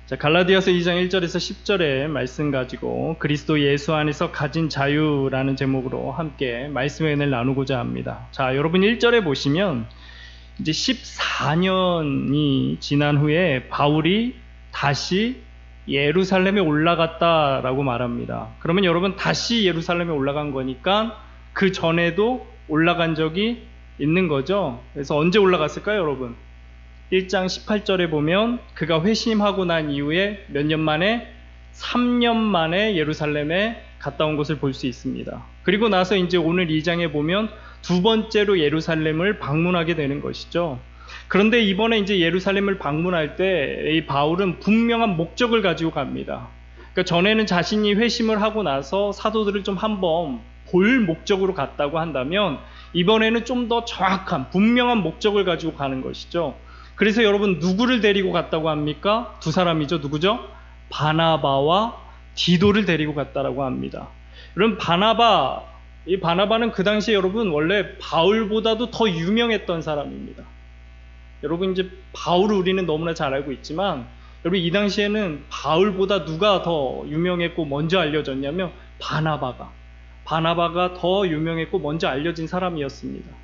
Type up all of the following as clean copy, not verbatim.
자, 갈라디아서 2장 1절에서 10절의 말씀 가지고 그리스도 예수 안에서 가진 자유라는 제목으로 함께 말씀의 은혜를 나누고자 합니다. 자, 여러분 1절에 보시면 이제 14년이 지난 후에 바울이 다시 예루살렘에 올라갔다라고 말합니다. 그러면 여러분 다시 예루살렘에 올라간 거니까 그 전에도 올라간 적이 있는 거죠. 그래서 언제 올라갔을까요, 여러분? 1장 18절에 보면 그가 회심하고 난 이후에 몇 년 만에 3년 만에 예루살렘에 갔다 온 것을 볼 수 있습니다. 그리고 나서 이제 오늘 2장에 보면 두 번째로 예루살렘을 방문하게 되는 것이죠. 그런데 이번에 이제 예루살렘을 방문할 때 이 바울은 분명한 목적을 가지고 갑니다. 그러니까 전에는 자신이 회심을 하고 나서 사도들을 좀 한번 볼 목적으로 갔다고 한다면 이번에는 좀 더 정확한 분명한 목적을 가지고 가는 것이죠. 그래서 여러분 누구를 데리고 갔다고 합니까? 두 사람이죠. 누구죠? 바나바와 디도를 데리고 갔다라고 합니다. 여러분 이 바나바는 그 당시에 여러분 원래 바울보다도 더 유명했던 사람입니다. 여러분 이제 바울을 우리는 너무나 잘 알고 있지만 여러분 이 당시에는 바울보다 누가 더 유명했고 먼저 알려졌냐면 바나바가 더 유명했고 먼저 알려진 사람이었습니다.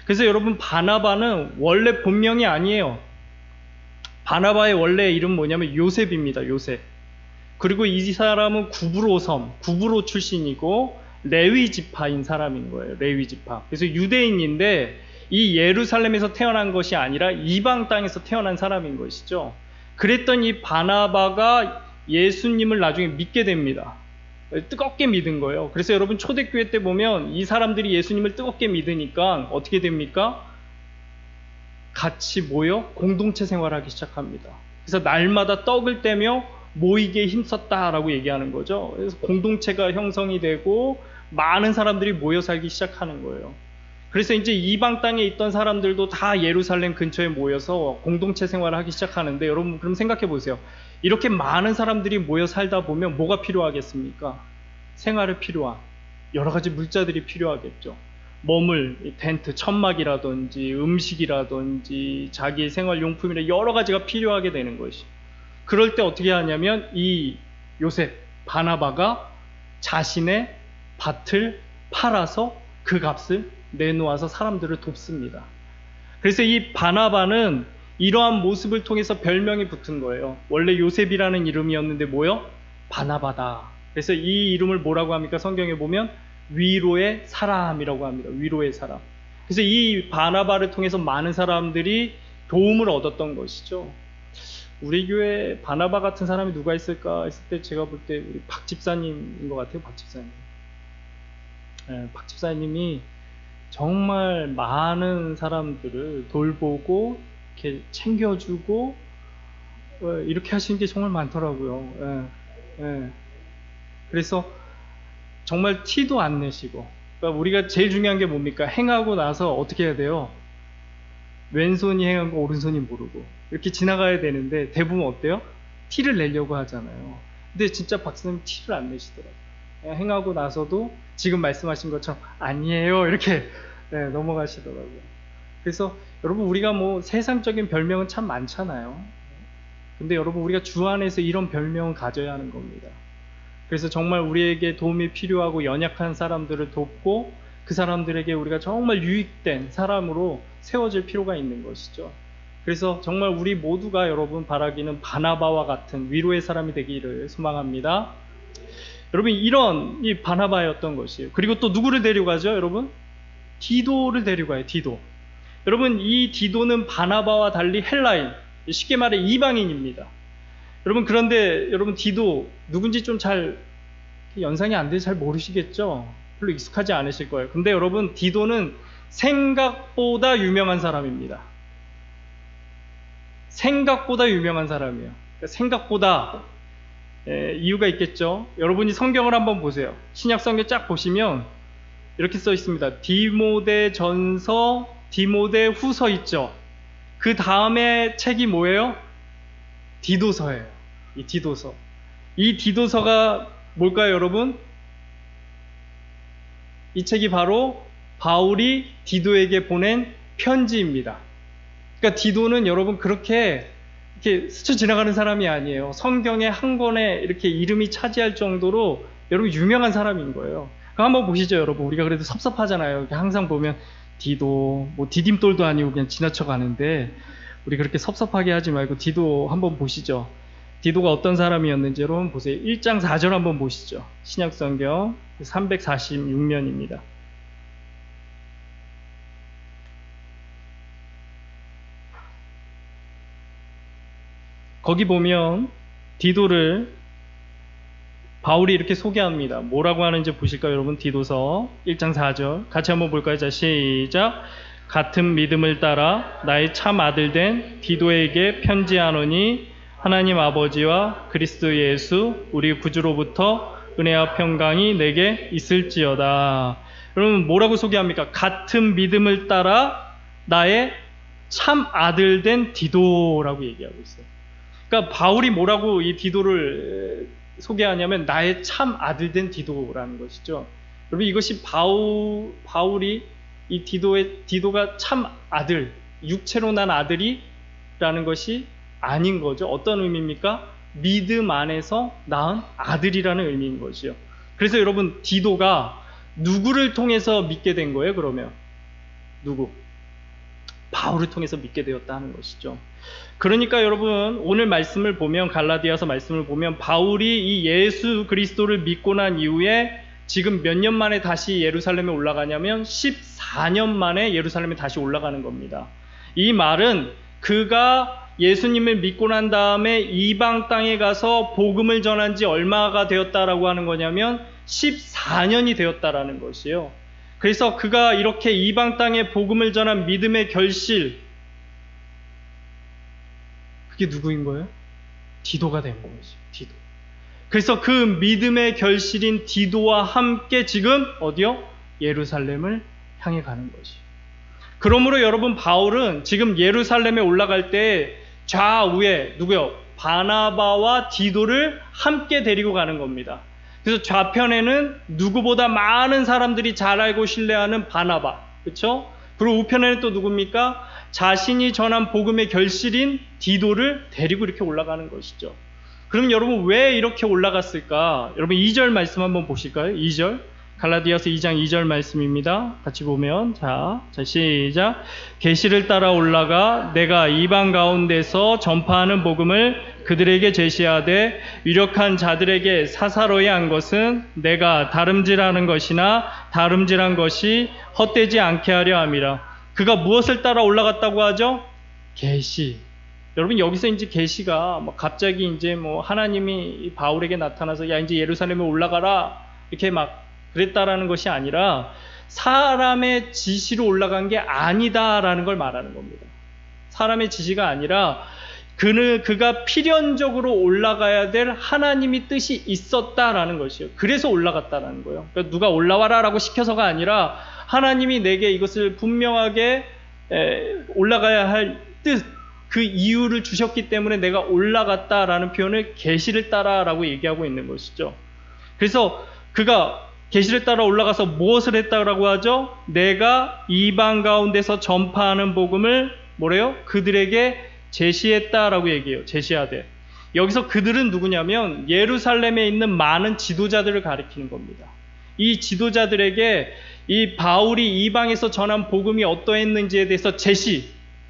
그래서 여러분 바나바는 원래 본명이 아니에요. 바나바의 원래 이름 뭐냐면 요셉입니다. 요셉. 그리고 이 사람은 구브로 출신이고 레위 지파인 사람인 거예요. 레위 지파. 그래서 유대인인데 이 예루살렘에서 태어난 것이 아니라 이방 땅에서 태어난 사람인 것이죠. 그랬던 이 바나바가 예수님을 나중에 믿게 됩니다. 뜨겁게 믿은 거예요. 그래서 여러분 초대교회 때 보면 이 사람들이 예수님을 뜨겁게 믿으니까 어떻게 됩니까? 같이 모여 공동체 생활하기 시작합니다. 그래서 날마다 떡을 떼며 모이기에 힘썼다라고 얘기하는 거죠. 그래서 공동체가 형성이 되고 많은 사람들이 모여 살기 시작하는 거예요. 그래서 이제 이방 땅에 있던 사람들도 다 예루살렘 근처에 모여서 공동체 생활을 하기 시작하는데 여러분 그럼 생각해 보세요. 이렇게 많은 사람들이 모여 살다 보면 뭐가 필요하겠습니까? 생활에 필요한 여러 가지 물자들이 필요하겠죠. 머물 텐트, 천막이라든지 음식이라든지 자기의 생활용품이나 여러 가지가 필요하게 되는 것이. 그럴 때 어떻게 하냐면 이 요셉, 바나바가 자신의 밭을 팔아서 그 값을 내놓아서 사람들을 돕습니다. 그래서 이 바나바는 이러한 모습을 통해서 별명이 붙은 거예요. 원래 요셉이라는 이름이었는데 뭐요? 바나바다. 그래서 이 이름을 뭐라고 합니까? 성경에 보면 위로의 사람이라고 합니다. 위로의 사람. 그래서 이 바나바를 통해서 많은 사람들이 도움을 얻었던 것이죠. 우리 교회에 바나바 같은 사람이 누가 있을까 했을 때 제가 볼 때 우리 박 집사님인 것 같아요. 박 집사님. 네, 박 집사님이 정말 많은 사람들을 돌보고 이렇게 챙겨주고 이렇게 하시는 게 정말 많더라고요. 그래서 정말 티도 안 내시고 그러니까 우리가 제일 중요한 게 뭡니까? 행하고 나서 어떻게 해야 돼요? 왼손이 행한 거 오른손이 모르고 이렇게 지나가야 되는데 대부분 어때요? 티를 내려고 하잖아요. 근데 진짜 박사님 티를 안 내시더라고요. 행하고 나서도 지금 말씀하신 것처럼 아니에요 이렇게 넘어가시더라고요. 그래서 여러분 우리가 뭐 세상적인 별명은 참 많잖아요. 근데 여러분 우리가 주 안에서 이런 별명은 가져야 하는 겁니다. 그래서 정말 우리에게 도움이 필요하고 연약한 사람들을 돕고 그 사람들에게 우리가 정말 유익된 사람으로 세워질 필요가 있는 것이죠. 그래서 정말 우리 모두가 여러분 바라기는 바나바와 같은 위로의 사람이 되기를 소망합니다. 여러분 이런 이 바나바였던 것이에요. 그리고 또 누구를 데려가죠 여러분? 디도를 데려가요. 디도. 여러분 이 디도는 바나바와 달리 헬라인, 쉽게 말해 이방인입니다. 여러분 그런데 여러분 디도 누군지 좀 잘 연상이 안 돼서 잘 모르시겠죠? 별로 익숙하지 않으실 거예요. 근데 여러분 디도는 생각보다 유명한 사람입니다. 생각보다 유명한 사람이에요. 그러니까 생각보다 이유가 있겠죠. 여러분이 성경을 한번 보세요. 신약 성경 쫙 보시면 이렇게 써 있습니다. 디모데 전서, 디모데 후서 있죠. 그 다음에 책이 뭐예요? 디도서예요. 이 디도서. 이 디도서가 뭘까요, 여러분? 이 책이 바로 바울이 디도에게 보낸 편지입니다. 그러니까 디도는 여러분 그렇게 이렇게 스쳐 지나가는 사람이 아니에요. 성경에 한 권에 이렇게 이름이 차지할 정도로 여러분 유명한 사람인 거예요. 그럼 한번 보시죠, 여러분. 우리가 그래도 섭섭하잖아요. 이렇게 항상 보면 디도, 뭐 디딤돌도 아니고 그냥 지나쳐 가는데 우리 그렇게 섭섭하게 하지 말고 디도 한번 보시죠. 디도가 어떤 사람이었는지 여러분 보세요. 1장 4절 한번 보시죠. 신약성경 346면입니다. 거기 보면 디도를 바울이 이렇게 소개합니다. 뭐라고 하는지 보실까요, 여러분? 디도서 1장 4절 같이 한번 볼까요? 자, 시작. 같은 믿음을 따라 나의 참 아들 된 디도에게 편지하노니 하나님 아버지와 그리스도 예수 우리 구주로부터 은혜와 평강이 내게 있을지어다. 여러분 뭐라고 소개합니까? 같은 믿음을 따라 나의 참 아들 된 디도라고 얘기하고 있어요. 그러니까 바울이 뭐라고 이 디도를 소개하냐면 나의 참 아들 된 디도라는 것이죠. 여러분 이것이 바울이 이 디도가 참 아들, 육체로 난 아들이라는 것이 아닌 거죠. 어떤 의미입니까? 믿음 안에서 낳은 아들이라는 의미인 거죠. 그래서 여러분 디도가 누구를 통해서 믿게 된 거예요? 그러면 누구? 바울을 통해서 믿게 되었다는 것이죠. 그러니까 여러분 오늘 말씀을 보면 갈라디아서 말씀을 보면 바울이 이 예수 그리스도를 믿고 난 이후에 지금 몇 년 만에 다시 예루살렘에 올라가냐면 14년 만에 예루살렘에 다시 올라가는 겁니다. 이 말은 그가 예수님을 믿고 난 다음에 이방 땅에 가서 복음을 전한 지 얼마가 되었다라고 하는 거냐면 14년이 되었다라는 것이에요. 그래서 그가 이렇게 이방 땅에 복음을 전한 믿음의 결실, 그게 누구인 거예요? 디도가 된 거죠. 디도. 그래서 그 믿음의 결실인 디도와 함께 지금 어디요? 예루살렘을 향해 가는 거지. 그러므로 여러분 바울은 지금 예루살렘에 올라갈 때 좌우에 누구요? 바나바와 디도를 함께 데리고 가는 겁니다. 그래서 좌편에는 누구보다 많은 사람들이 잘 알고 신뢰하는 바나바, 그렇죠? 그리고 우편에는 또 누굽니까? 자신이 전한 복음의 결실인 디도를 데리고 이렇게 올라가는 것이죠. 그럼 여러분 왜 이렇게 올라갔을까? 여러분 2절 말씀 한번 보실까요? 2절 갈라디아서 2장 2절 말씀입니다. 같이 보면 자 시작. 계시를 따라 올라가 내가 이방 가운데서 전파하는 복음을 그들에게 제시하되 유력한 자들에게 사사로이 한 것은 내가 다름질하는 것이나 다름질한 것이 헛되지 않게 하려 함이라. 그가 무엇을 따라 올라갔다고 하죠? 계시. 여러분 여기서 이제 계시가 갑자기 이제 하나님이 바울에게 나타나서 야 이제 예루살렘에 올라가라 이렇게 막 그랬다라는 것이 아니라 사람의 지시로 올라간 게 아니다라는 걸 말하는 겁니다. 사람의 지시가 아니라 그가 필연적으로 올라가야 될 하나님이 뜻이 있었다라는 것이에요. 그래서 올라갔다라는 거예요. 그러니까 누가 올라와라라고 시켜서가 아니라 하나님이 내게 이것을 분명하게 올라가야 할 뜻, 그 이유를 주셨기 때문에 내가 올라갔다라는 표현을 계시를 따라라고 얘기하고 있는 것이죠. 그래서 그가 계시를 따라 올라가서 무엇을 했다라고 하죠? 내가 이방 가운데서 전파하는 복음을 뭐래요? 그들에게 제시했다라고 얘기해요. 제시하되. 여기서 그들은 누구냐면 예루살렘에 있는 많은 지도자들을 가리키는 겁니다. 이 지도자들에게 이 바울이 이방에서 전한 복음이 어떠했는지에 대해서 제시,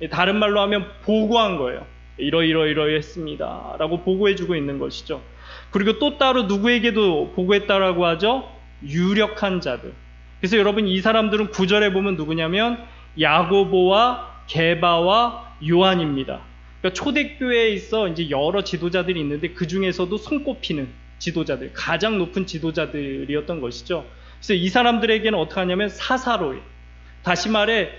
다른 말로 하면 보고한 거예요. 이러했습니다 라고 보고해주고 있는 것이죠. 그리고 또 따로 누구에게도 보고했다라고 하죠? 유력한 자들. 그래서 여러분 이 사람들은 9절에 보면 누구냐면 야고보와 게바와 요한입니다. 그러니까 초대교회에 있어 이제 여러 지도자들이 있는데 그 중에서도 손꼽히는 지도자들, 가장 높은 지도자들이었던 것이죠. 그래서 이 사람들에게는 어떻게 하냐면 사사로이. 다시 말해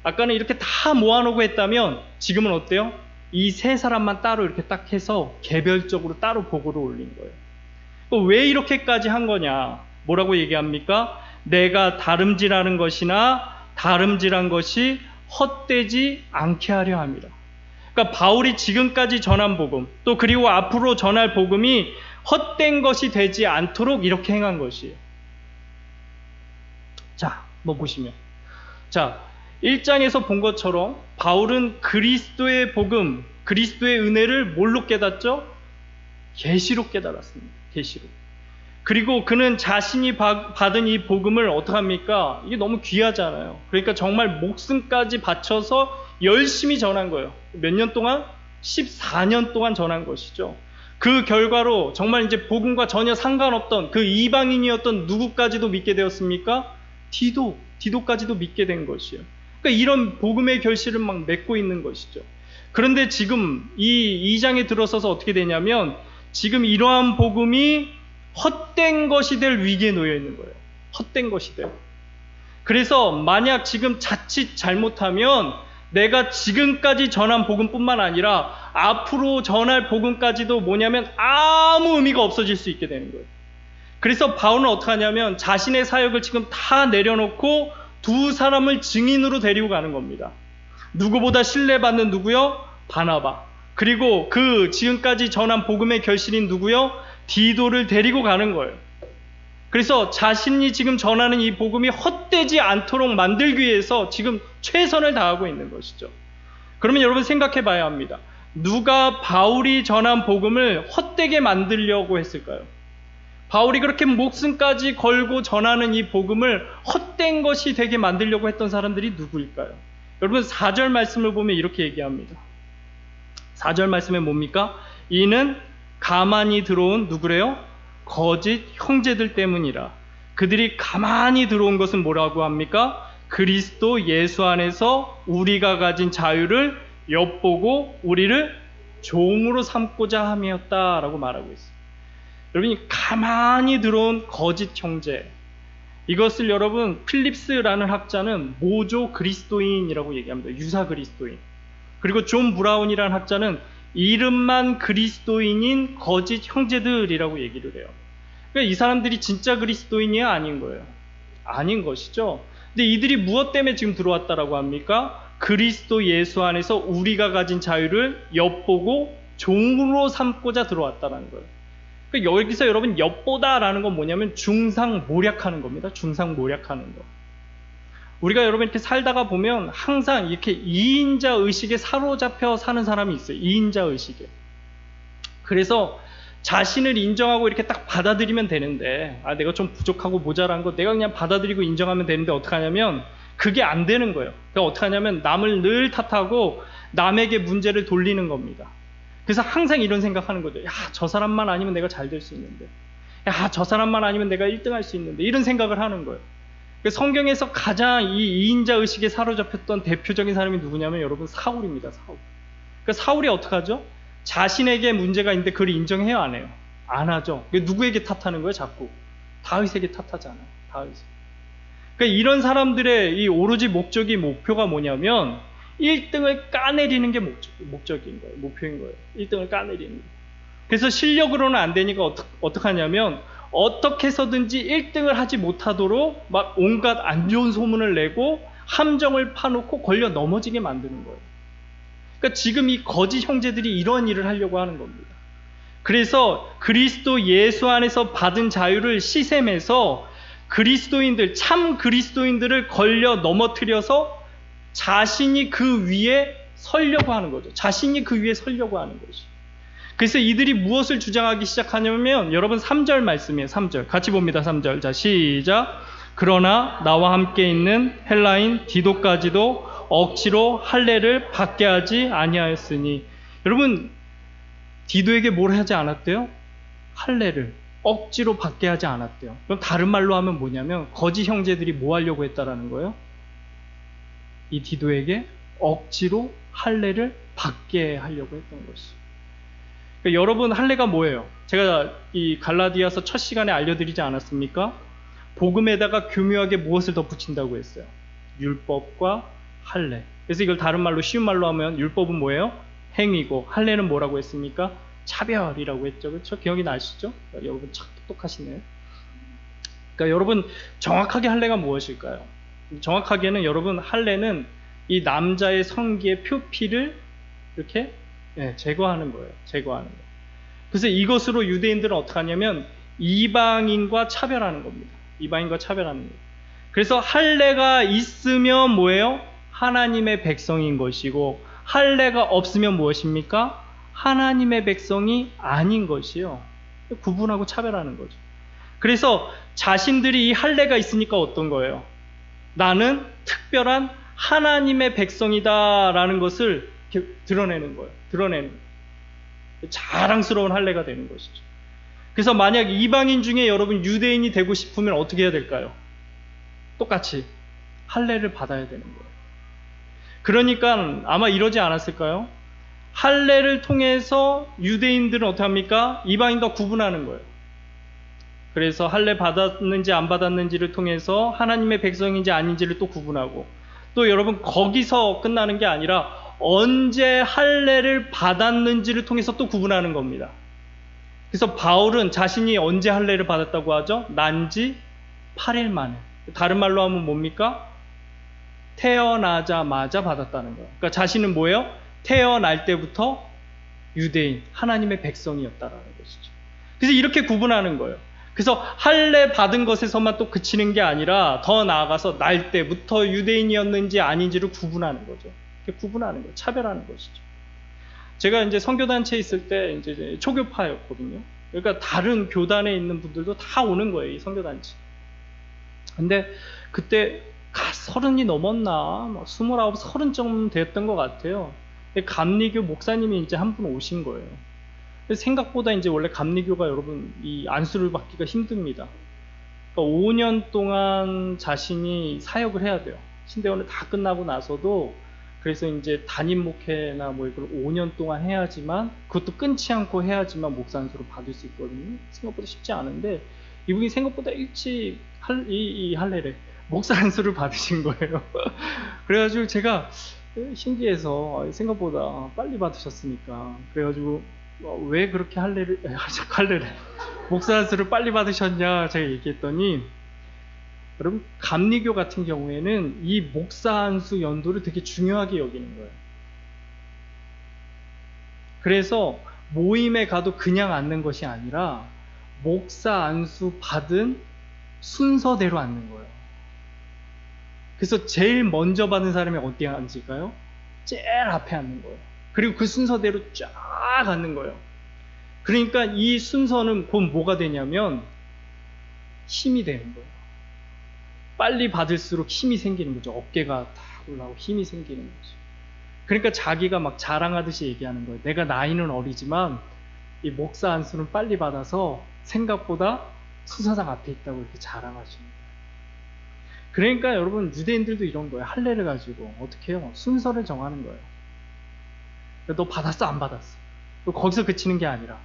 아까는 이렇게 다 모아놓고 했다면 지금은 어때요? 이 세 사람만 따로 이렇게 딱 해서 개별적으로 따로 보고를 올린 거예요. 왜 이렇게까지 한 거냐? 뭐라고 얘기합니까? 내가 다름질하는 것이나 다름질한 것이 헛되지 않게 하려 합니다. 그러니까 바울이 지금까지 전한 복음, 또 그리고 앞으로 전할 복음이 헛된 것이 되지 않도록 이렇게 행한 것이에요. 자, 보시면. 자, 1장에서 본 것처럼 바울은 그리스도의 복음, 그리스도의 은혜를 뭘로 깨닫죠? 계시로 깨달았습니다. 계시로. 그리고 그는 자신이 받은 이 복음을 어떡합니까? 이게 너무 귀하잖아요. 그러니까 정말 목숨까지 바쳐서 열심히 전한 거예요. 몇 년 동안? 14년 동안 전한 것이죠. 그 결과로 정말 이제 복음과 전혀 상관없던 그 이방인이었던 누구까지도 믿게 되었습니까? 디도까지도 믿게 된 것이에요. 그러니까 이런 복음의 결실을 막 맺고 있는 것이죠. 그런데 지금 이 2장에 들어서서 어떻게 되냐면 지금 이러한 복음이 헛된 것이 될 위기에 놓여 있는 거예요. 헛된 것이 될. 그래서 만약 지금 자칫 잘못하면 내가 지금까지 전한 복음뿐만 아니라 앞으로 전할 복음까지도 뭐냐면 아무 의미가 없어질 수 있게 되는 거예요. 그래서 바울은 어떻게 하냐면 자신의 사역을 지금 다 내려놓고 두 사람을 증인으로 데리고 가는 겁니다. 누구보다 신뢰받는 누구요? 바나바. 그리고 그 지금까지 전한 복음의 결실인 누구요? 디도를 데리고 가는 거예요. 그래서 자신이 지금 전하는 이 복음이 헛되지 않도록 만들기 위해서 지금 최선을 다하고 있는 것이죠. 그러면 여러분 생각해 봐야 합니다. 누가 바울이 전한 복음을 헛되게 만들려고 했을까요? 바울이 그렇게 목숨까지 걸고 전하는 이 복음을 헛된 것이 되게 만들려고 했던 사람들이 누구일까요? 여러분 4절 말씀을 보면 이렇게 얘기합니다. 4절 말씀에 뭡니까? 이는 가만히 들어온 누구래요? 거짓 형제들 때문이라. 그들이 가만히 들어온 것은 뭐라고 합니까? 그리스도 예수 안에서 우리가 가진 자유를 엿보고 우리를 종으로 삼고자 함이었다라고 말하고 있어요. 여러분이 가만히 들어온 거짓 형제, 이것을 여러분 필립스라는 학자는 모조 그리스도인이라고 얘기합니다. 유사 그리스도인. 그리고 존 브라운이라는 학자는 이름만 그리스도인인 거짓 형제들이라고 얘기를 해요. 그러니까 이 사람들이 진짜 그리스도인이야? 아닌 거예요. 아닌 것이죠. 근데 이들이 무엇 때문에 지금 들어왔다라고 합니까? 그리스도 예수 안에서 우리가 가진 자유를 엿보고 종으로 삼고자 들어왔다는 거예요. 그러니까 여기서 여러분 엿보다라는 건 뭐냐면 중상모략하는 겁니다. 중상모략하는 거. 우리가 여러분 이렇게 살다가 보면 항상 이렇게 이인자 의식에 사로잡혀 사는 사람이 있어요. 이인자 의식에. 그래서 자신을 인정하고 이렇게 딱 받아들이면 되는데, 내가 좀 부족하고 모자란 거 내가 그냥 받아들이고 인정하면 되는데 어떻게 하냐면 그게 안 되는 거예요. 그러니까 어떻게 하냐면 남을 늘 탓하고 남에게 문제를 돌리는 겁니다. 그래서 항상 이런 생각하는 거죠. 야, 저 사람만 아니면 내가 잘 될 수 있는데. 야, 저 사람만 아니면 내가 1등 할 수 있는데. 이런 생각을 하는 거예요. 성경에서 가장 이 이인자 의식에 사로잡혔던 대표적인 사람이 누구냐면 여러분 사울입니다. 사울. 그러니까 사울이 어떻게 하죠? 자신에게 문제가 있는데 그걸 인정해요, 안 해요? 안 하죠. 누구에게 탓하는 거예요, 자꾸? 다윗에게 탓하잖아요. 다윗. 그러니까 이런 사람들의 이 오로지 목표가 뭐냐면 1등을 까내리는 게 목적인 거예요. 목표인 거예요. 1등을 까내리는 거예요. 그래서 실력으로는 안 되니까 어떻게 하냐면 어떻게 해서든지 1등을 하지 못하도록 막 온갖 안 좋은 소문을 내고 함정을 파놓고 걸려 넘어지게 만드는 거예요. 그러니까 지금 이 거짓 형제들이 이런 일을 하려고 하는 겁니다. 그래서 그리스도 예수 안에서 받은 자유를 시샘해서 그리스도인들, 참 그리스도인들을 걸려 넘어뜨려서 자신이 그 위에 서려고 하는 거죠. 자신이 그 위에 서려고 하는 것이. 그래서 이들이 무엇을 주장하기 시작하냐면 여러분 3절 말씀이에요. 3절 같이 봅니다. 3절 자 시작. 그러나 나와 함께 있는 헬라인 디도까지도 억지로 할례를 받게 하지 아니하였으니. 여러분 디도에게 뭘 하지 않았대요? 할례를 억지로 받게 하지 않았대요. 그럼 다른 말로 하면 뭐냐면 거짓 형제들이 뭐 하려고 했다라는 거예요? 이 디도에게 억지로 할례를 받게 하려고 했던 것이. 그러니까 여러분 할례가 뭐예요? 제가 이 갈라디아서 첫 시간에 알려드리지 않았습니까? 복음에다가 교묘하게 무엇을 덧붙인다고 했어요? 율법과 할례. 그래서 이걸 다른 말로 쉬운 말로 하면 율법은 뭐예요? 행위고 할례는 뭐라고 했습니까? 차별이라고 했죠. 그렇죠? 기억이 나시죠? 여러분 참 똑똑하시네요. 그러니까 여러분 정확하게 할례가 무엇일까요? 정확하게는 여러분 할례는 이 남자의 성기의 표피를 이렇게 제거하는 거예요. 제거하는 거. 그래서 이것으로 유대인들은 어떻게 하냐면 이방인과 차별하는 겁니다. 이방인과 차별하는 거예요. 그래서 할례가 있으면 뭐예요? 하나님의 백성인 것이고 할례가 없으면 무엇입니까? 하나님의 백성이 아닌 것이요. 구분하고 차별하는 거죠. 그래서 자신들이 이 할례가 있으니까 어떤 거예요? 나는 특별한 하나님의 백성이다라는 것을 드러내는 거예요. 드러내는 거예요. 자랑스러운 할례가 되는 것이죠. 그래서 만약 이방인 중에 여러분 유대인이 되고 싶으면 어떻게 해야 될까요? 똑같이 할례를 받아야 되는 거예요. 그러니까 아마 이러지 않았을까요? 할례를 통해서 유대인들은 어떻게 합니까? 이방인과 구분하는 거예요. 그래서 할례 받았는지 안 받았는지를 통해서 하나님의 백성인지 아닌지를 또 구분하고, 또 여러분 거기서 끝나는 게 아니라 언제 할례를 받았는지를 통해서 또 구분하는 겁니다. 그래서 바울은 자신이 언제 할례를 받았다고 하죠? 난지 8일 만에. 다른 말로 하면 뭡니까? 태어나자마자 받았다는 거예요. 그러니까 자신은 뭐예요? 태어날 때부터 유대인, 하나님의 백성이었다라는 것이죠. 그래서 이렇게 구분하는 거예요. 그래서 할례 받은 것에서만 또 그치는 게 아니라 더 나아가서 날 때부터 유대인이었는지 아닌지를 구분하는 거죠. 이렇게 구분하는 거예요. 차별하는 것이죠. 제가 이제 선교단체에 있을 때 이제 초교파였거든요. 그러니까 다른 교단에 있는 분들도 다 오는 거예요, 이 선교단체. 근데 그때 30이 넘었나, 29, 30쯤 됐던 것 같아요. 감리교 목사님이 이제 한 분 오신 거예요. 생각보다 이제 원래 감리교가 여러분 이 안수를 받기가 힘듭니다. 그러니까 5년 동안 자신이 사역을 해야 돼요. 신대원을 다 끝나고 나서도. 그래서 이제 담임 목회나 뭐 이걸 5년 동안 해야지만, 그것도 끊지 않고 해야지만 목사 안수를 받을 수 있거든요. 생각보다 쉽지 않은데 이분이 생각보다 일찍 이 할례를 목사 안수를 받으신 거예요. 그래가지고 제가 신기해서 생각보다 빨리 받으셨으니까, 그래가지고 왜 그렇게 할례를 목사 안수를 빨리 받으셨냐 제가 얘기했더니, 여러분 감리교 같은 경우에는 이 목사 안수 연도를 되게 중요하게 여기는 거예요. 그래서 모임에 가도 그냥 앉는 것이 아니라 목사 안수 받은 순서대로 앉는 거예요. 그래서 제일 먼저 받은 사람이 어디에 앉을까요? 제일 앞에 앉는 거예요. 그리고 그 순서대로 쫙 앉는 거예요. 그러니까 이 순서는 곧 뭐가 되냐면 힘이 되는 거예요. 빨리 받을수록 힘이 생기는 거죠. 어깨가 다 올라오고 힘이 생기는 거죠. 그러니까 자기가 막 자랑하듯이 얘기하는 거예요. 내가 나이는 어리지만 이 목사 안수는 빨리 받아서 생각보다 수사장 앞에 있다고 이렇게 자랑하시는 거예요. 그러니까 여러분 유대인들도 이런 거예요. 할례를 가지고 어떻게 해요? 순서를 정하는 거예요. 너 받았어? 안 받았어? 또 거기서 그치는 게 아니라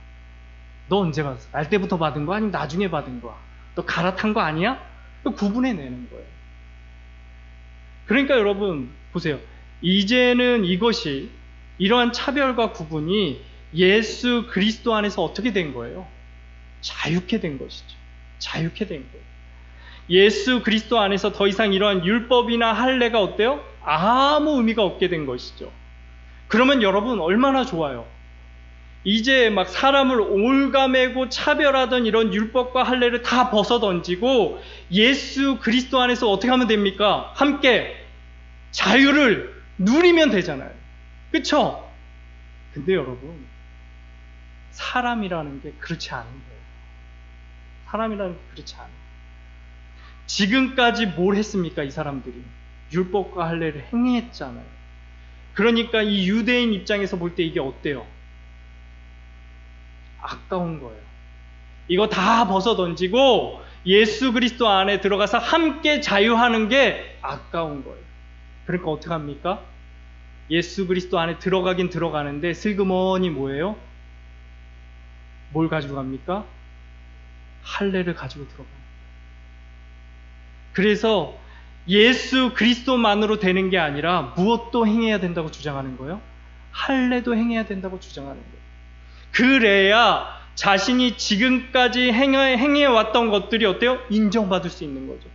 너 언제 받았어? 날 때부터 받은 거 아니면 나중에 받은 거야? 너 갈아탄 거 아니야? 또 구분해내는 거예요. 그러니까 여러분 보세요. 이제는 이것이, 이러한 차별과 구분이 예수 그리스도 안에서 어떻게 된 거예요? 자유케 된 것이죠. 자유케 된 거예요. 예수 그리스도 안에서 더 이상 이러한 율법이나 할례가 어때요? 아무 의미가 없게 된 것이죠. 그러면 여러분 얼마나 좋아요. 이제 막 사람을 올가매고 차별하던 이런 율법과 할례를 다 벗어던지고 예수 그리스도 안에서 어떻게 하면 됩니까? 함께 자유를 누리면 되잖아요. 그쵸? 근데 여러분 사람이라는 게 그렇지 않은 거예요. 사람이라는 게 그렇지 않아요. 지금까지 뭘 했습니까? 이 사람들이 율법과 할례를 행했잖아요. 그러니까 이 유대인 입장에서 볼 때 이게 어때요? 아까운 거예요. 이거 다 벗어던지고 예수 그리스도 안에 들어가서 함께 자유하는 게 아까운 거예요. 그러니까 어떻게 합니까? 예수 그리스도 안에 들어가긴 들어가는데 슬그머니 뭐예요? 뭘 가지고 갑니까? 할례를 가지고 들어가요. 그래서 예수 그리스도만으로 되는 게 아니라 무엇도 행해야 된다고 주장하는 거예요? 할례도 행해야 된다고 주장하는 거예요. 그래야 자신이 지금까지 행해왔던 것들이 어때요? 인정받을 수 있는 거죠.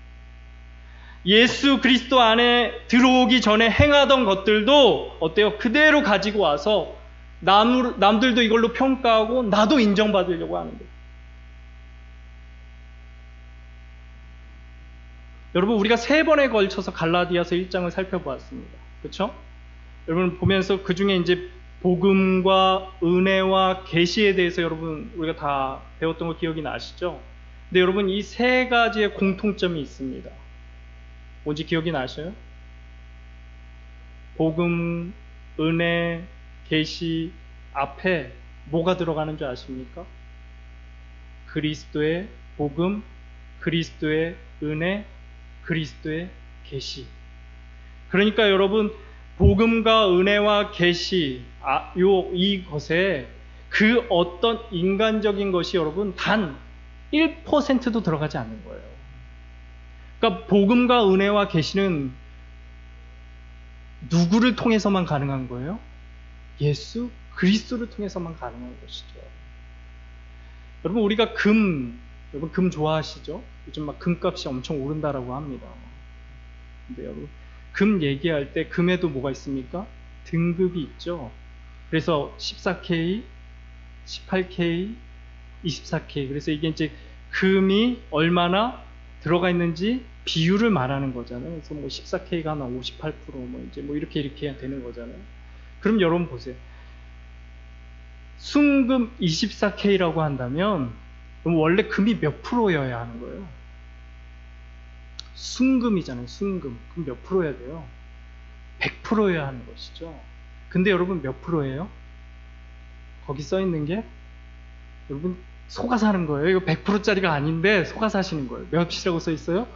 예수 그리스도 안에 들어오기 전에 행하던 것들도 어때요? 그대로 가지고 와서 남들도 이걸로 평가하고 나도 인정받으려고 하는 거예요. 여러분 우리가 3번에 걸쳐서 갈라디아서 1장을 살펴보았습니다. 그렇죠? 여러분 보면서 그 중에 이제 복음과 은혜와 계시에 대해서 여러분 우리가 다 배웠던 거 기억이 나시죠? 근데 여러분 이 세 가지의 공통점이 있습니다. 뭔지 기억이 나셔요? 복음, 은혜, 계시 앞에 뭐가 들어가는 줄 아십니까? 그리스도의 복음, 그리스도의 은혜, 그리스도의 계시. 그러니까 여러분 복음과 은혜와 계시 이것에 그 어떤 인간적인 것이 여러분 단 1%도 들어가지 않는 거예요. 그러니까 복음과 은혜와 계시는 누구를 통해서만 가능한 거예요? 예수 그리스도를 통해서만 가능한 것이죠. 여러분 우리가 여러분 금 좋아하시죠? 요즘 막 금값이 엄청 오른다라고 합니다. 근데 여러분 금 얘기할 때 금에도 뭐가 있습니까? 등급이 있죠. 그래서 14K, 18K, 24K. 그래서 이게 이제 금이 얼마나 들어가 있는지 비율을 말하는 거잖아요. 그래서 뭐 14K가 한 58%, 뭐 이제 뭐 이렇게 되는 거잖아요. 그럼 여러분 보세요. 순금 24K라고 한다면 그럼 원래 금이 몇 프로여야 하는 거예요? 순금이잖아요. 순금. 그럼 몇 프로여야 돼요? 100%여야 하는 것이죠. 근데 여러분 몇 프로예요? 거기 써 있는 게 여러분 속아 사는 거예요. 이거 100%짜리가 아닌데 속아 사시는 거예요. 몇이라고 써 있어요?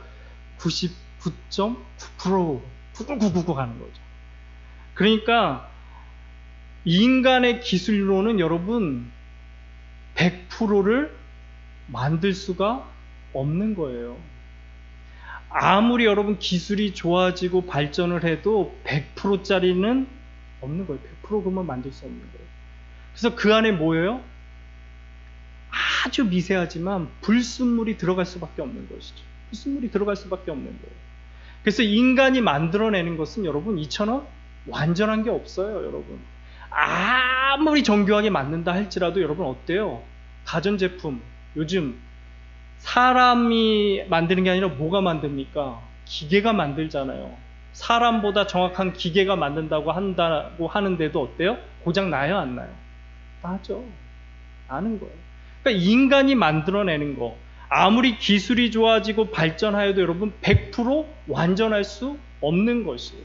99.9%, 9999 가는 거죠. 그러니까 인간의 기술로는 여러분 100%를 만들 수가 없는 거예요. 아무리 여러분 기술이 좋아지고 발전을 해도 100%짜리는 없는 거예요. 100% 그만 만들 수 없는 거예요. 그래서 그 안에 뭐예요? 아주 미세하지만 불순물이 들어갈 수밖에 없는 것이죠. 불순물이 들어갈 수밖에 없는 거예요. 그래서 인간이 만들어내는 것은 여러분 이처럼 완전한 게 없어요. 여러분 아무리 정교하게 만든다 할지라도 여러분 어때요? 가전제품 요즘 사람이 만드는 게 아니라 뭐가 만듭니까? 기계가 만들잖아요. 사람보다 정확한 기계가 만든다고 하는데도 어때요? 고장 나요, 안 나요? 나죠. 나는 거예요. 그러니까 인간이 만들어내는 거 아무리 기술이 좋아지고 발전하여도 여러분 100% 완전할 수 없는 것이에요.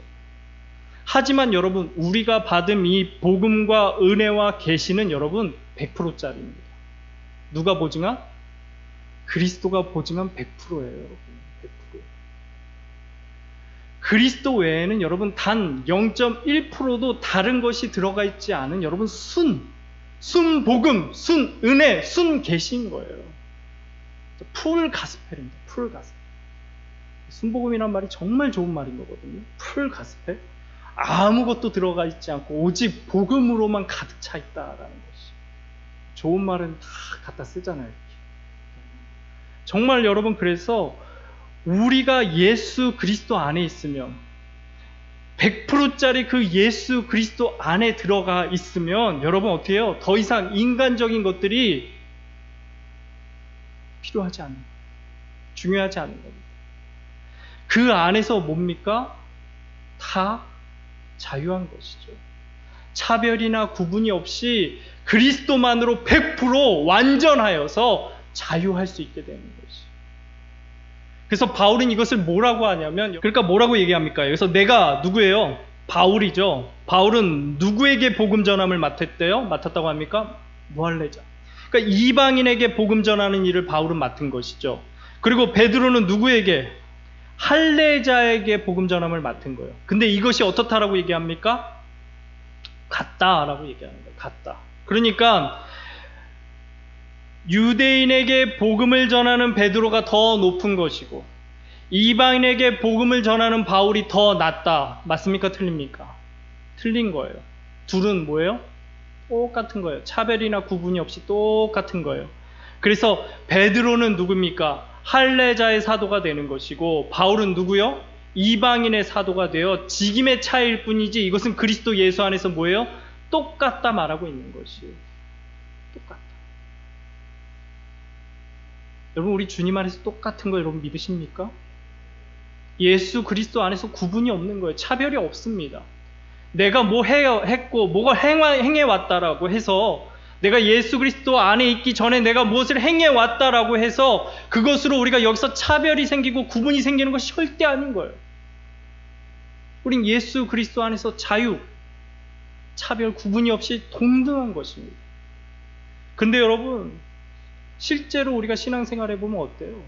하지만 여러분 우리가 받은 이 복음과 은혜와 계시는 여러분 100%짜리입니다. 누가 보증한? 그리스도가 보증한 100%예요. 여러분 100%. 그리스도 외에는 여러분 단 0.1%도 다른 것이 들어가 있지 않은 여러분 순복음, 순은혜, 순계시인 거예요. 풀 가스펠입니다. 풀 가스펠. 순복음이란 말이 정말 좋은 말인 거거든요. 풀 가스펠. 아무것도 들어가 있지 않고 오직 복음으로만 가득 차 있다라는 것이. 좋은 말은 다 갖다 쓰잖아요. 이렇게. 정말 여러분 그래서 우리가 예수 그리스도 안에 있으면 100%짜리 그 예수 그리스도 안에 들어가 있으면 여러분 어떻게 해요? 더 이상 인간적인 것들이 필요하지 않는 거예요. 중요하지 않는 겁니다. 그 안에서 뭡니까? 다 자유한 것이죠. 차별이나 구분이 없이 그리스도만으로 100% 완전하여서 자유할 수 있게 되는 것이. 그래서 바울은 이것을 뭐라고 하냐면, 그러니까 뭐라고 얘기합니까? 여기서 내가 누구예요? 바울이죠. 바울은 누구에게 복음 전함을 맡았다고 합니까? 무할례자. 그러니까 이방인에게 복음 전하는 일을 바울은 맡은 것이죠. 그리고 베드로는 누구에게? 할례자에게 복음 전함을 맡은 거예요. 근데 이것이 어떻다라고 얘기합니까? 같다라고 얘기하는 거예요. 같다. 그러니까 유대인에게 복음을 전하는 베드로가 더 높은 것이고 이방인에게 복음을 전하는 바울이 더 낮다. 맞습니까? 틀립니까? 틀린 거예요. 둘은 뭐예요? 똑같은 거예요. 차별이나 구분이 없이 똑같은 거예요. 그래서 베드로는 누굽니까? 할례자의 사도가 되는 것이고 바울은 누구요? 이방인의 사도가 되어 직임의 차이일 뿐이지 이것은 그리스도 예수 안에서 뭐예요? 똑같다 말하고 있는 것이에요. 똑같다. 여러분 우리 주님 안에서 똑같은 거 여러분 믿으십니까? 예수 그리스도 안에서 구분이 없는 거예요. 차별이 없습니다. 내가 뭐 했고 뭐가 행해왔다라고 해서, 내가 예수 그리스도 안에 있기 전에 내가 무엇을 행해왔다라고 해서 그것으로 우리가 여기서 차별이 생기고 구분이 생기는 것이 절대 아닌 거예요. 우린 예수 그리스도 안에서 자유, 차별, 구분이 없이 동등한 것입니다. 근데 여러분, 실제로 우리가 신앙생활 해보면 어때요?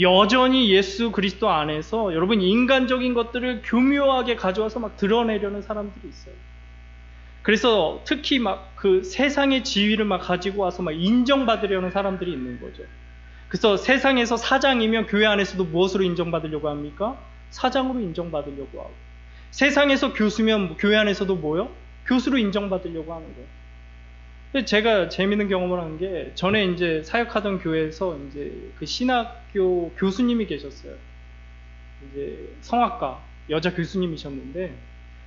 여전히 예수 그리스도 안에서 여러분 인간적인 것들을 교묘하게 가져와서 막 드러내려는 사람들이 있어요. 그래서 특히 막 그 세상의 지위를 막 가지고 와서 막 인정받으려는 사람들이 있는 거죠. 그래서 세상에서 사장이면 교회 안에서도 무엇으로 인정받으려고 합니까? 사장으로 인정받으려고 하고, 세상에서 교수면 교회 안에서도 뭐요? 교수로 인정받으려고 하는 거예요. 근데 제가 재밌는 경험을 한 게, 전에 이제 사역하던 교회에서 이제 그 신학교 교수님이 계셨어요. 이제 성악가 여자 교수님이셨는데,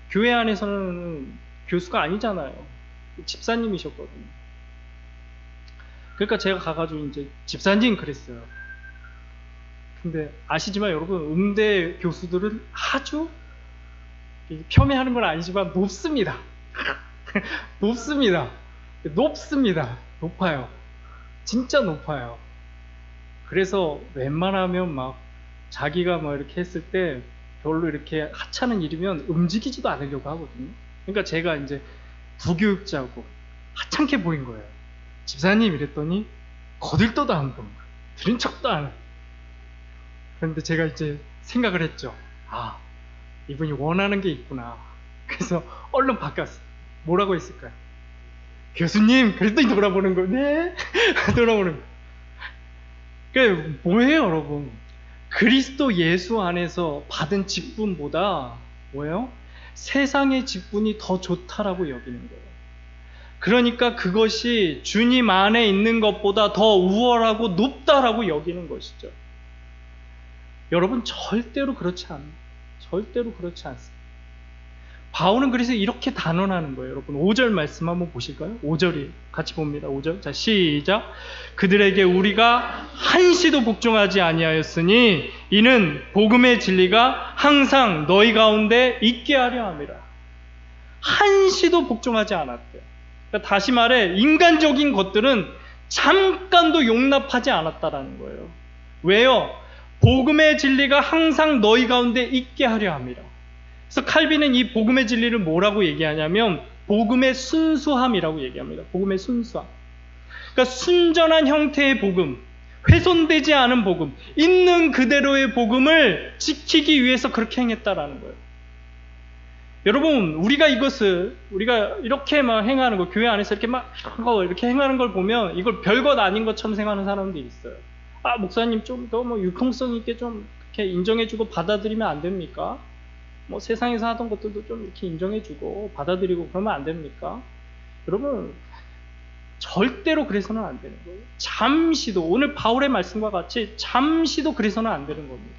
교회 안에서는 교수가 아니잖아요. 집사님이셨거든요. 그러니까 제가 가가지고 이제 집사님 그랬어요. 근데 아시지만 여러분, 음대 교수들은 아주 폄훼하는 건 아니지만 높습니다. 높습니다. 높아요. 진짜 높아요. 그래서 웬만하면 막 자기가 막 이렇게 했을 때 별로 이렇게 하찮은 일이면 움직이지도 않으려고 하거든요. 그러니까 제가 이제 부교육자고 하찮게 보인 거예요. 집사님 이랬더니 거들떠도 안 보는 거예요. 들은 척도 안 해요. 그런데 제가 이제 생각을 했죠. 아, 이분이 원하는 게 있구나. 그래서 얼른 바꿨어요. 뭐라고 했을까요? 교수님, 그랬더니 돌아보는 거예요. 네? 돌아보는 거예요. 그게 뭐예요, 여러분? 그리스도 예수 안에서 받은 직분보다 뭐예요? 세상의 직분이 더 좋다라고 여기는 거예요. 그러니까 그것이 주님 안에 있는 것보다 더 우월하고 높다라고 여기는 것이죠. 여러분, 절대로 그렇지 않아요. 절대로 그렇지 않습니다. 바울은 그래서 이렇게 단언하는 거예요. 여러분, 5절 말씀 한번 보실까요? 5절이 같이 봅니다. 5절. 자, 시작. 그들에게 우리가 한시도 복종하지 아니하였으니 이는 복음의 진리가 항상 너희 가운데 있게 하려 함이라. 한시도 복종하지 않았대요. 그러니까 다시 말해, 인간적인 것들은 잠깐도 용납하지 않았다라는 거예요. 왜요? 복음의 진리가 항상 너희 가운데 있게 하려 함이라. 그래서 칼빈은 이 복음의 진리를 뭐라고 얘기하냐면 복음의 순수함이라고 얘기합니다. 복음의 순수함. 그러니까 순전한 형태의 복음, 훼손되지 않은 복음, 있는 그대로의 복음을 지키기 위해서 그렇게 행했다라는 거예요. 여러분, 우리가 이렇게 막 행하는 거, 교회 안에서 이렇게 행하는 걸 보면 이걸 별것 아닌 것처럼 생각하는 사람들이 있어요. 아, 목사님 좀 더 뭐 융통성 있게 좀 이렇게 인정해주고 받아들이면 안 됩니까? 뭐 세상에서 하던 것들도 좀 이렇게 인정해주고 받아들이고 그러면 안 됩니까? 여러분, 절대로 그래서는 안 되는 거예요. 잠시도, 오늘 바울의 말씀과 같이 잠시도 그래서는 안 되는 겁니다.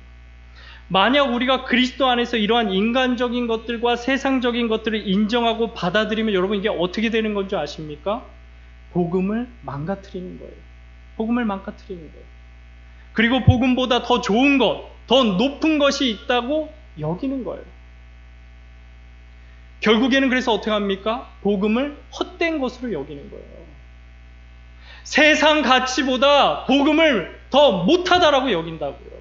만약 우리가 그리스도 안에서 이러한 인간적인 것들과 세상적인 것들을 인정하고 받아들이면 여러분, 이게 어떻게 되는 건지 아십니까? 복음을 망가뜨리는 거예요. 복음을 망가뜨리는 거예요. 그리고 복음보다 더 좋은 것, 더 높은 것이 있다고 여기는 거예요. 결국에는 그래서 어떻게 합니까? 복음을 헛된 것으로 여기는 거예요. 세상 가치보다 복음을 더 못하다라고 여긴다고요.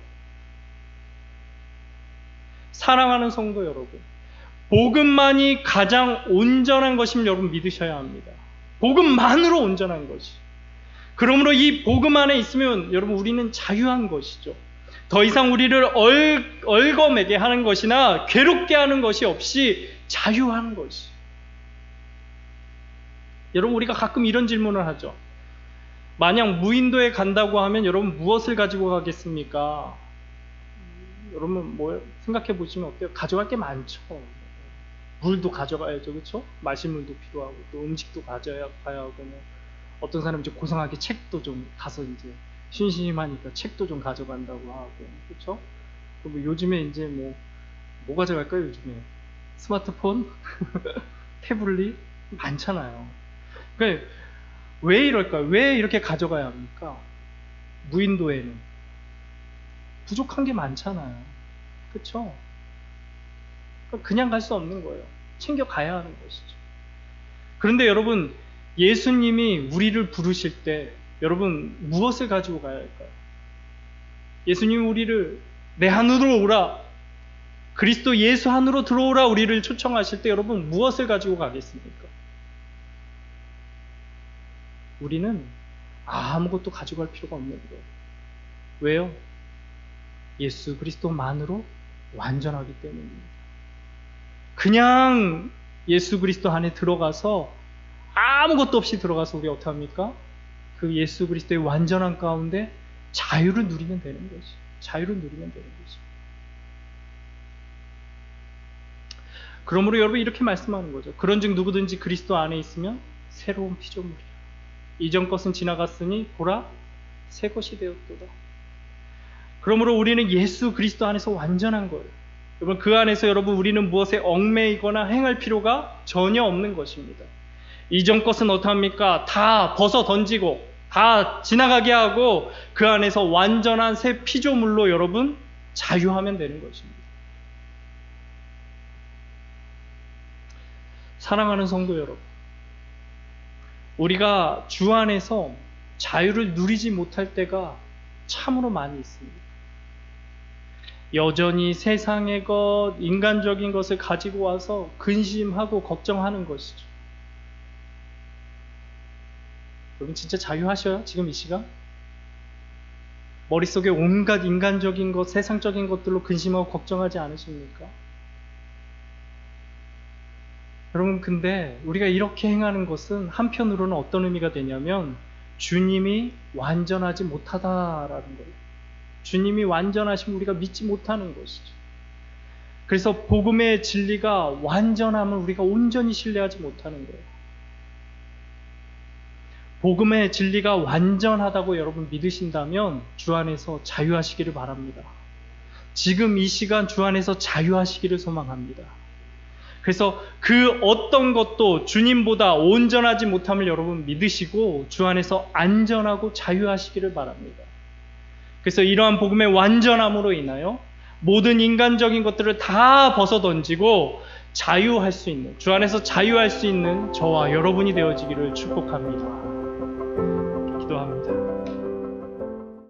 사랑하는 성도 여러분, 복음만이 가장 온전한 것임을 여러분 믿으셔야 합니다. 복음만으로 온전한 것이. 그러므로 이 복음 안에 있으면 여러분, 우리는 자유한 것이죠. 더 이상 우리를 얽어매게 하는 것이나 괴롭게 하는 것이 없이 자유한 것이. 여러분, 우리가 가끔 이런 질문을 하죠. 만약 무인도에 간다고 하면 여러분 무엇을 가지고 가겠습니까? 여러분 뭐 생각해 보시면 어때요? 가져갈 게 많죠. 물도 가져가야죠, 그렇죠? 마실 물도 필요하고 또 음식도 가져야 하고, 뭐 어떤 사람은 이제 고상하게 책도 좀 가서 이제 심심하니까 책도 좀 가져간다고 하고, 그렇죠? 그리고 요즘에 이제 뭐 가져갈까요? 요즘에 스마트폰, 태블릿 많잖아요. 그러니까 왜 이럴까요? 왜 이렇게 가져가야 합니까? 무인도에는 부족한 게 많잖아요. 그렇죠? 그냥 갈 수 없는 거예요. 챙겨가야 하는 것이죠. 그런데 여러분, 예수님이 우리를 부르실 때 여러분 무엇을 가지고 가야 할까요? 예수님이 우리를 내 안으로 오라, 그리스도 예수 안으로 들어오라 우리를 초청하실 때 여러분 무엇을 가지고 가겠습니까? 우리는 아무것도 가지고 갈 필요가 없는 거예요. 왜요? 예수 그리스도만으로 완전하기 때문입니다. 그냥 예수 그리스도 안에 들어가서 아무것도 없이 들어가서 우리 어떻게 합니까? 그 예수 그리스도의 완전한 가운데 자유를 누리면 되는 거지. 자유를 누리면 되는 거지. 그러므로 여러분 이렇게 말씀하는 거죠. 그런즉 누구든지 그리스도 안에 있으면 새로운 피조물이라. 이전 것은 지나갔으니 보라 새 것이 되었도다. 그러므로 우리는 예수 그리스도 안에서 완전한 거예요. 여러분 그 안에서 여러분 우리는 무엇에 얽매이거나 행할 필요가 전혀 없는 것입니다. 이전 것은 어떡합니까? 다 벗어 던지고 다 지나가게 하고 그 안에서 완전한 새 피조물로 여러분 자유하면 되는 것입니다. 사랑하는 성도 여러분, 우리가 주 안에서 자유를 누리지 못할 때가 참으로 많이 있습니다. 여전히 세상의 것, 인간적인 것을 가지고 와서 근심하고 걱정하는 것이죠. 여러분 진짜 자유하셔요? 지금 이 시간? 머릿속에 온갖 인간적인 것, 세상적인 것들로 근심하고 걱정하지 않으십니까? 여러분 근데 우리가 이렇게 행하는 것은 한편으로는 어떤 의미가 되냐면 주님이 완전하지 못하다라는 거예요. 주님이 완전하시면 우리가 믿지 못하는 것이죠. 그래서 복음의 진리가 완전함을 우리가 온전히 신뢰하지 못하는 거예요. 복음의 진리가 완전하다고 여러분 믿으신다면 주 안에서 자유하시기를 바랍니다. 지금 이 시간 주 안에서 자유하시기를 소망합니다. 그래서 그 어떤 것도 주님보다 온전하지 못함을 여러분 믿으시고 주 안에서 안전하고 자유하시기를 바랍니다. 그래서 이러한 복음의 완전함으로 인하여 모든 인간적인 것들을 다 벗어던지고 자유할 수 있는, 주 안에서 자유할 수 있는 저와 여러분이 되어지기를 축복합니다.